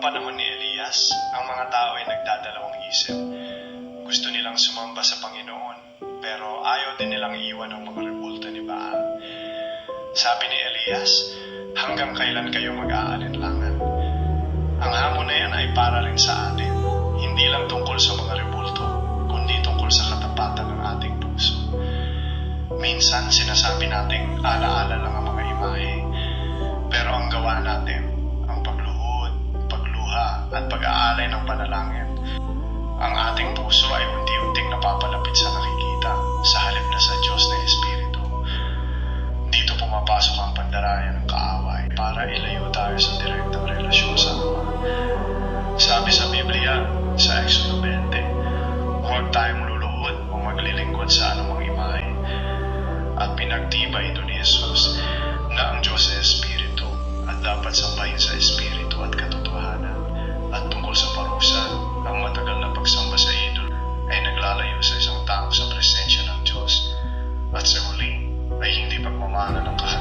panahon ni Elias, ang mga tao ay nagdadalawang isip. Gusto nilang sumamba sa Panginoon, pero ayaw din nilang iwan ang mga rebulto ni Baal. Sabi ni Elias, hanggang kailan kayo mag-aalinlangan? Ang hamon na yan ay para rin sa atin, hindi lang tungkol sa mga rebulto, kundi tungkol sa katapatan ng ating puso. Minsan sinasabi nating alaala lang ang mga imahe, pero ang gawa natin, ang pagluhod, pagluha, at pag-aalay ng panalangin. Ang ating puso ay unti-unting napapalapit sa nakikita, sa halip na sa Diyos na Espiritu. Dito pumapasok ang pandaraya ng kaaway para ilayo tayo sa direktang relasyon sa Ama. Sabi sa Biblia, sa Exodo 20, huwag tayong luluhod o maglilingkod sa anumang imahe. At pinagtibay ito ni Jesus na ang Diyos ay Espiritu at dapat sambahin sa Espiritu at katotohanan. At tungkol sa parusa, ang matagal na pagsamba sa idol ay naglalayo sa isang tao sa presensya ng Diyos. At sa huli ay hindi pagmamana ng kaharian